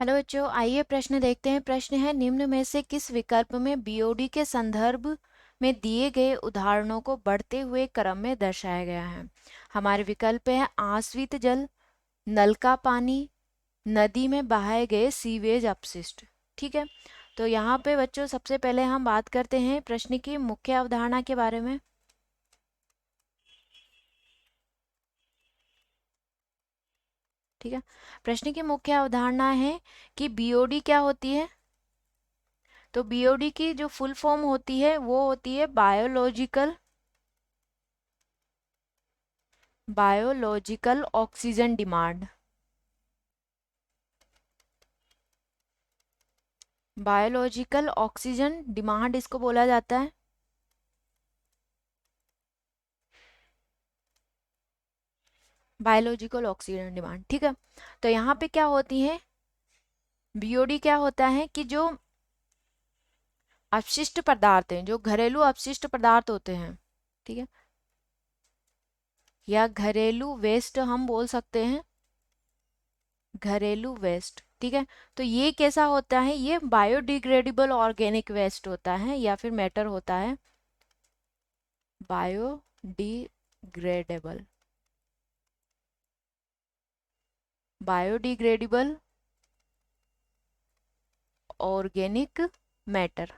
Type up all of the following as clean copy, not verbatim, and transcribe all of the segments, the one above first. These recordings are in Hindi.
हेलो बच्चों, आइए प्रश्न देखते हैं। प्रश्न है, निम्न में से किस विकल्प में बीओडी के संदर्भ में दिए गए उदाहरणों को बढ़ते हुए क्रम में दर्शाया गया है। हमारे विकल्प है आश्रित जल, नल का पानी, नदी में बहाए गए सीवेज अपशिष्ट। ठीक है, तो यहाँ पे बच्चों सबसे पहले हम बात करते हैं प्रश्न की मुख्य अवधारणा के बारे में। ठीक है, प्रश्न की मुख्य अवधारणा है कि बीओडी क्या होती है। तो बीओडी की जो फुल फॉर्म होती है वो होती है biological oxygen demand. Biological oxygen demand इसको बोला जाता है। बायोलॉजिकल ऑक्सीजन डिमांड, ठीक है। तो यहाँ पे क्या होती है, बीओडी क्या होता है कि जो अपशिष्ट पदार्थ हैं, जो घरेलू अपशिष्ट पदार्थ होते हैं, ठीक है, या घरेलू वेस्ट हम बोल सकते हैं, घरेलू वेस्ट। ठीक है, तो ये कैसा होता है, ये बायोडिग्रेडेबल ऑर्गेनिक वेस्ट होता है या फिर मैटर होता है, बायोडिग्रेडेबल बायोडिग्रेडेबल ऑर्गेनिक मैटर।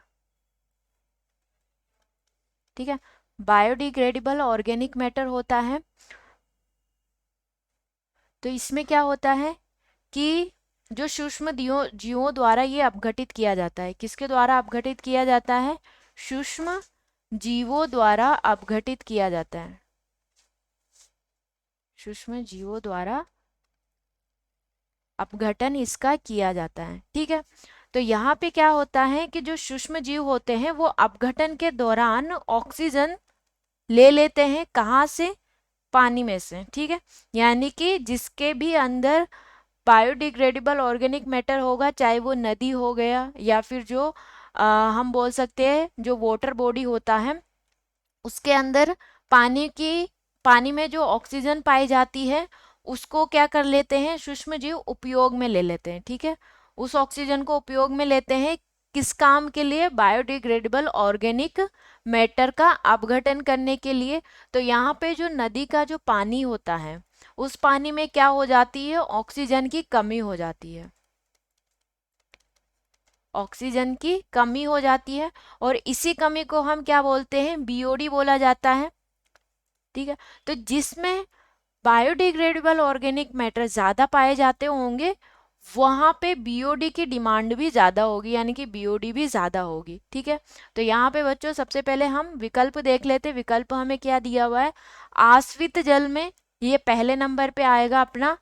ठीक है, बायोडिग्रेडेबल ऑर्गेनिक मैटर होता है। तो इसमें क्या होता है कि जो सूक्ष्म जीवों द्वारा ये अपघटित किया जाता है। किसके द्वारा अपघटित किया जाता है, सूक्ष्म जीवों द्वारा अपघटित किया जाता है, सूक्ष्म जीवों द्वारा अपघटन इसका किया जाता है। ठीक है, तो यहाँ पे क्या होता है कि जो सूक्ष्म जीव होते हैं वो अपघटन के दौरान ऑक्सीजन ले लेते हैं, कहाँ से, पानी में से। ठीक है, यानी कि जिसके भी अंदर बायोडिग्रेडेबल ऑर्गेनिक मैटर होगा, चाहे वो नदी हो गया या फिर जो हम बोल सकते हैं जो वाटर बॉडी होता है, उसके अंदर पानी में जो ऑक्सीजन पाई जाती है उसको क्या कर लेते हैं, सूक्ष्म जीव उपयोग में ले लेते हैं। ठीक है, उस ऑक्सीजन को उपयोग में लेते हैं, किस काम के लिए, बायोडिग्रेडेबल ऑर्गेनिक मैटर का अपघटन करने के लिए। तो यहाँ पे जो नदी का जो पानी होता है, उस पानी में क्या हो जाती है, ऑक्सीजन की कमी हो जाती है, ऑक्सीजन की कमी हो जाती है, और इसी कमी को हम क्या बोलते हैं, बीओडी बोला जाता है। ठीक है, तो जिसमें बायोडिग्रेडेबल ऑर्गेनिक मैटर ज्यादा पाए जाते होंगे वहां पे बीओडी की डिमांड भी ज्यादा होगी, यानी कि बीओडी भी ज्यादा होगी। ठीक है, तो यहाँ पे बच्चों सबसे पहले हम विकल्प देख लेते। विकल्प हमें क्या दिया हुआ है, आश्रित जल में ये पहले नंबर पे आएगा अपना,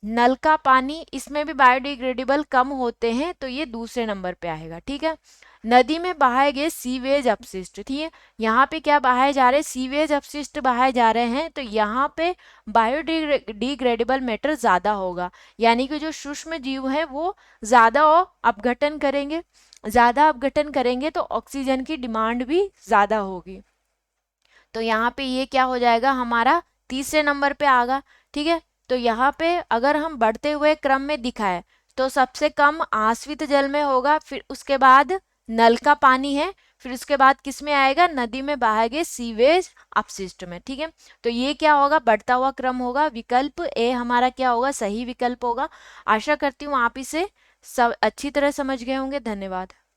नल का पानी इसमें भी बायोडिग्रेडेबल कम होते हैं तो ये दूसरे नंबर पे आएगा। ठीक है, नदी में बहाए गए सीवेज अपशिष्ट, ठीक है, यहाँ पे क्या बहाए जा रहे हैं, सीवेज अपशिष्ट बहाए जा रहे हैं, तो यहाँ पे बायोडिग्रेडेबल मैटर ज्यादा होगा, यानी कि जो सूक्ष्म जीव है वो ज्यादा अपघटन करेंगे, ज्यादा अपघटन करेंगे तो ऑक्सीजन की डिमांड भी ज्यादा होगी। तो यहाँ पे ये क्या हो जाएगा, हमारा तीसरे नंबर पे आगा। ठीक है, तो यहाँ पे अगर हम बढ़ते हुए क्रम में दिखाए तो सबसे कम आश्रित जल में होगा, फिर उसके बाद नल का पानी है, फिर उसके बाद किस में आएगा, नदी में बहाए गए सीवेज अपशिष्ट में। ठीक है, तो ये क्या होगा, बढ़ता हुआ क्रम होगा। विकल्प ए हमारा क्या होगा, सही विकल्प होगा। आशा करती हूँ आप इसे सब अच्छी तरह समझ गए होंगे। धन्यवाद।